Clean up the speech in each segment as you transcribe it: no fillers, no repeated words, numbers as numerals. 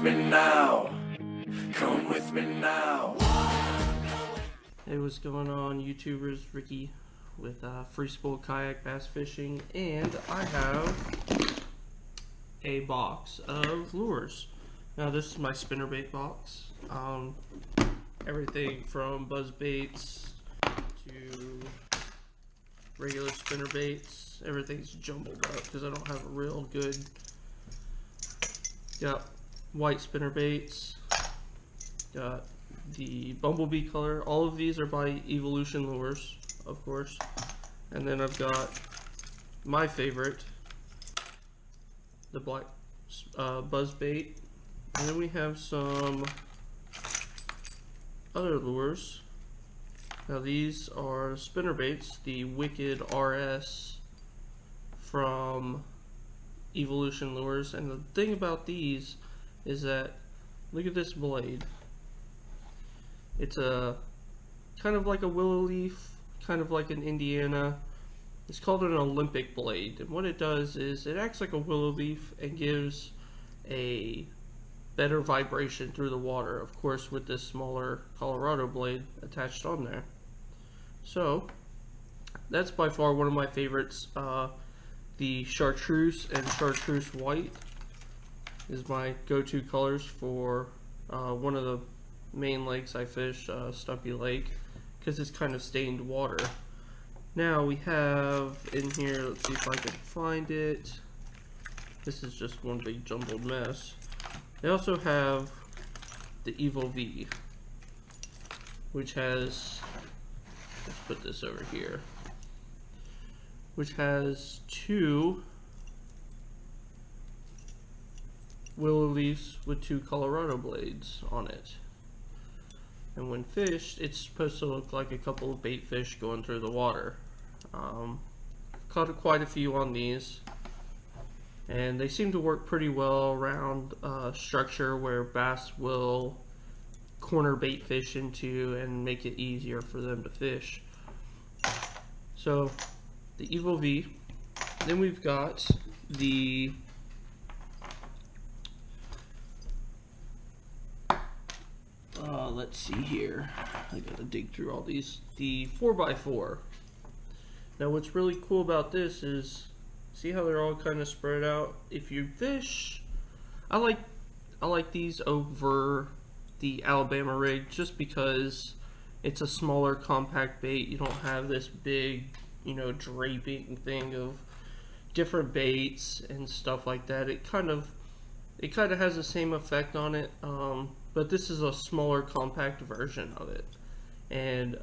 me now. Come with me now. Hey, what's going on, YouTubers? Ricky with Free Spool Kayak Bass Fishing, and I have a box of lures. Now, this is my spinnerbait box. Everything from buzzbaits to regular spinnerbaits. Everything's jumbled up because I don't have a real good. Got white spinnerbaits. Got the bumblebee color. All of these are by Evilution Lures, of course. And then I've got my favorite, the black buzzbait. And then we have some other lures. Now these are spinnerbaits, the Wicked RS from Evilution Lures. And the thing about these is that, look at this blade. It's a kind of like a willow leaf, kind of like an Indiana. It's called an Olympic blade, and what it does is it acts like a willow leaf and gives a better vibration through the water, of course with this smaller Colorado blade attached on there. So that's by far one of my favorites. The chartreuse and chartreuse white is my go-to colors for one of the main lakes I fish, Stumpy Lake, because it's kind of stained water. Now we have in here, let's see if I can find it. This is just one big jumbled mess. They also have the Evo V, which has, let's put this over here, which has two willow leaves with two Colorado blades on it. And when fished, it's supposed to look like a couple of bait fish going through the water. Caught quite a few on these, and they seem to work pretty well around structure where bass will corner bait fish into and make it easier for them to fish. So the Evo V. Then we've got the let's see here, I gotta dig through all these. The 4x4. Now what's really cool about this is, see how they're all kind of spread out? If you fish, I like these over the Alabama rig just because it's a smaller compact bait. You don't have this big, you know, draping thing of different baits and stuff like that. It kind of has the same effect on it, but this is a smaller compact version of it, and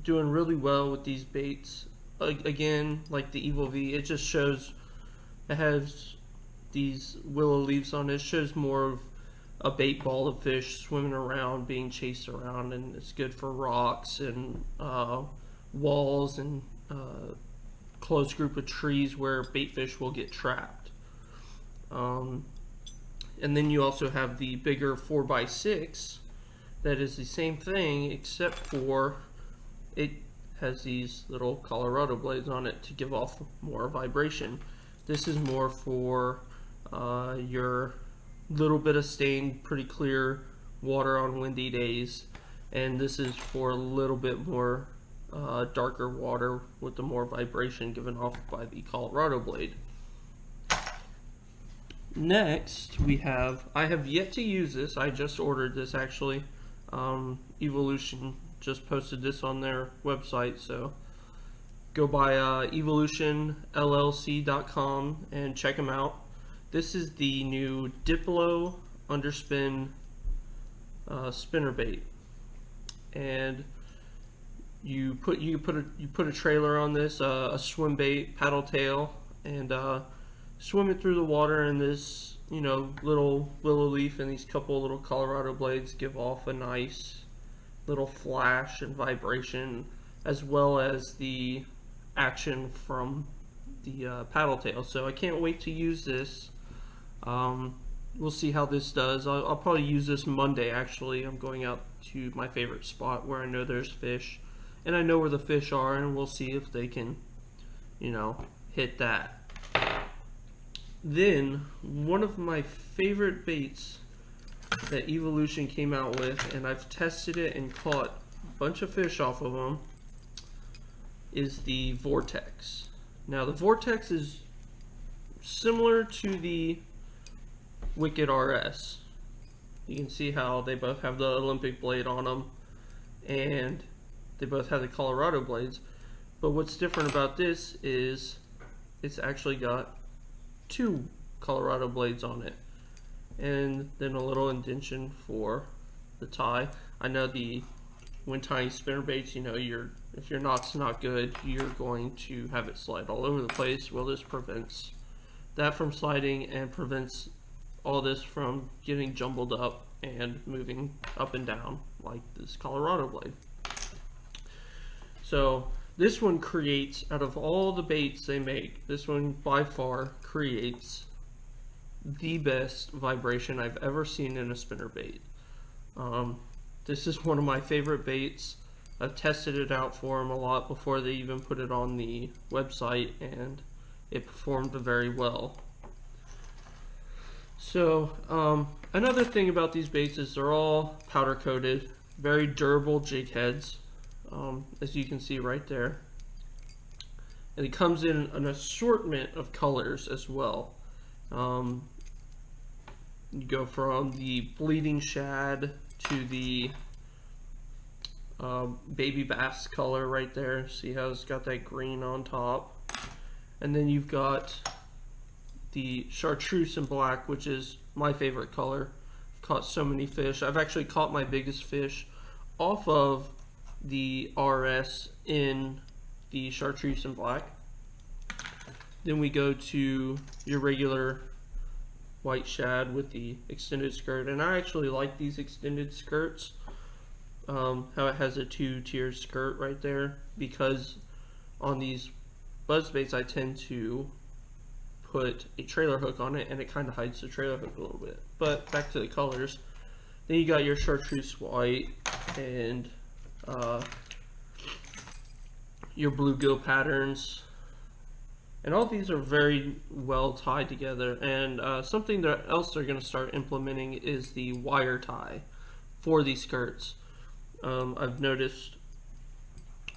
doing really well with these baits. Again, like the Evo V, it just shows, it has these willow leaves on it. It shows more of a bait ball of fish swimming around, being chased around, and it's good for rocks and walls and close group of trees where bait fish will get trapped. And then you also have the bigger 4x6 that is the same thing, except for it has these little Colorado blades on it to give off more vibration. This is more for your little bit of stained, pretty clear water on windy days, and this is for a little bit more darker water with the more vibration given off by the Colorado blade. Next we have, I have yet to use this, I just ordered this actually. Evilution just posted this on their website, so go by evolutionllc.com and check them out. This is the new Diplo underspin spinnerbait, and you put a trailer on this, a swim bait, paddle tail, and swim it through the water, and this, you know, little willow leaf and these couple little Colorado blades give off a nice little flash and vibration, as well as the action from the paddle tail. So I can't wait to use this. We'll see how this does. I'll probably use this Monday actually. I'm going out to my favorite spot where I know there's fish, and I know where the fish are, and we'll see if they can, you know, hit that. Then one of my favorite baits that Evilution came out with, and I've tested it and caught a bunch of fish off of them, is the Vortex. Now the Vortex is similar to the Wicked RS. You can see how they both have the Olympic blade on them, and they both have the Colorado blades. But what's different about this is it's actually got 2 Colorado blades on it, and then a little indentation for the tie. I know when tying spinnerbaits, you know, if your knot's not good, you're going to have it slide all over the place. Well, this prevents that from sliding and prevents all this from getting jumbled up and moving up and down like this Colorado blade. So this one creates, out of all the baits they make, this one by far creates the best vibration I've ever seen in a spinnerbait. This is one of my favorite baits. I've tested it out for them a lot before they even put it on the website, and it performed very well. So another thing about these baits is they're all powder coated, very durable jig heads, as you can see right there. And it comes in an assortment of colors as well. You go from the bleeding shad to the baby bass color right there. See how it's got that green on top. And then you've got the chartreuse and black, which is my favorite color. I've caught so many fish. I've actually caught my biggest fish off of the RS in the chartreuse and black. Then we go to your regular white shad with the extended skirt, and I actually like these extended skirts, how it has a 2-tier skirt right there, because on these buzzbaits I tend to put a trailer hook on it and it kind of hides the trailer hook a little bit. But back to the colors, then you got your chartreuse white and your bluegill patterns, and all these are very well tied together. And something else they're going to start implementing is the wire tie for these skirts. I've noticed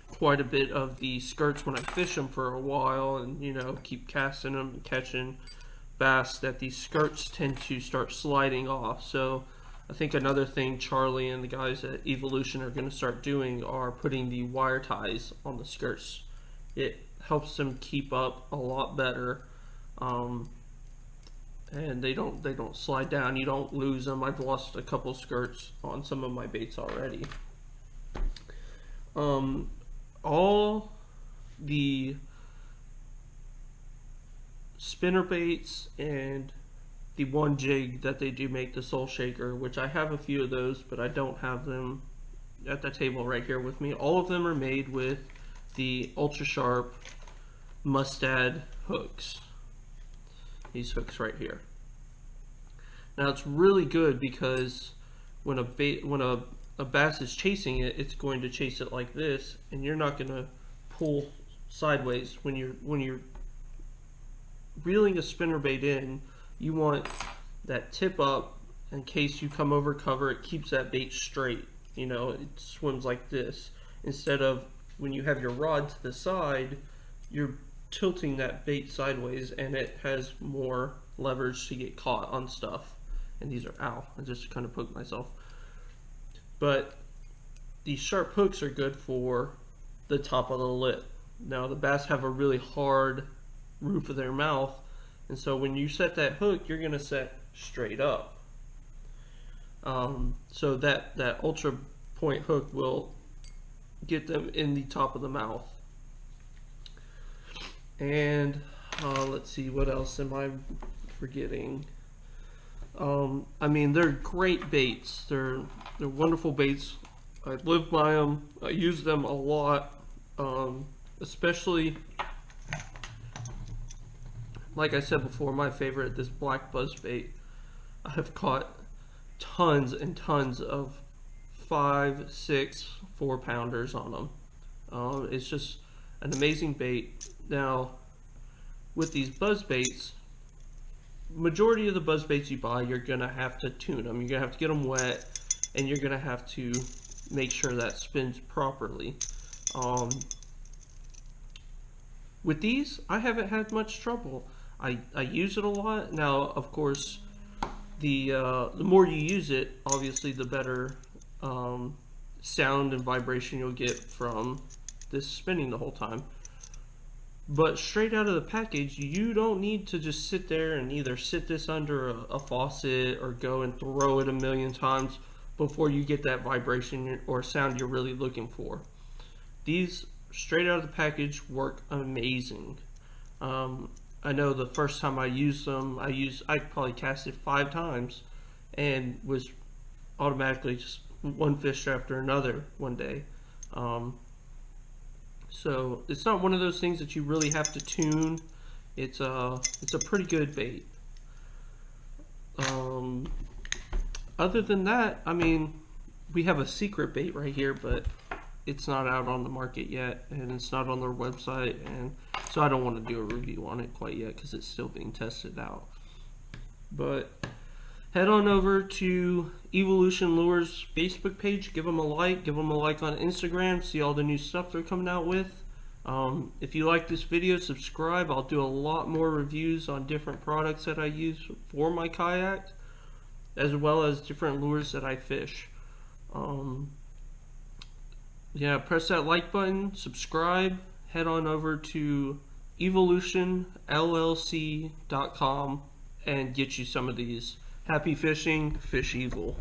quite a bit of the skirts when I fish them for a while and, you know, keep casting them and catching bass, that these skirts tend to start sliding off. So I think another thing Charlie and the guys at Evilution are going to start doing are putting the wire ties on the skirts. It helps them keep up a lot better, and they don't slide down. You don't lose them. I've lost a couple skirts on some of my baits already. All the spinnerbaits and the one jig that they do make, the Soul Shaker, which I have a few of those, but I don't have them at the table right here with me. All of them are made with the ultra sharp mustad hooks. These hooks right here. Now it's really good because when a bass is chasing it, it's going to chase it like this, and you're not going to pull sideways. When you're reeling a spinnerbait in, you want that tip up in case you come over cover. It keeps that bait straight. You know, it swims like this, instead of when you have your rod to the side, you're tilting that bait sideways, and it has more leverage to get caught on stuff. And these are, ow, I just kind of poked myself. But these sharp hooks are good for the top of the lip. Now the bass have a really hard roof of their mouth, and so when you set that hook, you're going to set straight up. So that ultra point hook will get them in the top of the mouth. And let's see, what else am I forgetting? I mean, they're great baits. They're wonderful baits. I live by them. I use them a lot, especially, like I said before, my favorite, this black buzzbait. I have caught tons and tons of 5, 6, 4-pounders on them. It's just an amazing bait. Now, with these buzzbaits, majority of the buzz baits you buy, you're gonna have to tune them. You're gonna have to get them wet, and you're gonna have to make sure that spins properly. With these, I haven't had much trouble. I use it a lot. Now, of course, the more you use it, obviously the better sound and vibration you'll get from this spinning the whole time. But straight out of the package, you don't need to just sit there and either sit this under a faucet or go and throw it a million times before you get that vibration or sound you're really looking for. These straight out of the package work amazing. I know the first time I used them, I probably casted 5 times and was automatically just one fish after another one day. So it's not one of those things that you really have to tune. It's a pretty good bait. Other than that, I mean, we have a secret bait right here, but it's not out on the market yet, and it's not on their website, and so I don't want to do a review on it quite yet because it's still being tested out. But head on over to Evilution Lures Facebook page, give them a like on Instagram, see all the new stuff they're coming out with. If you like this video, subscribe. I'll do a lot more reviews on different products that I use for my kayak, as well as different lures that I fish. Yeah, press that like button, subscribe, head on over to evolutionllc.com and get you some of these. Happy fishing, fish evil.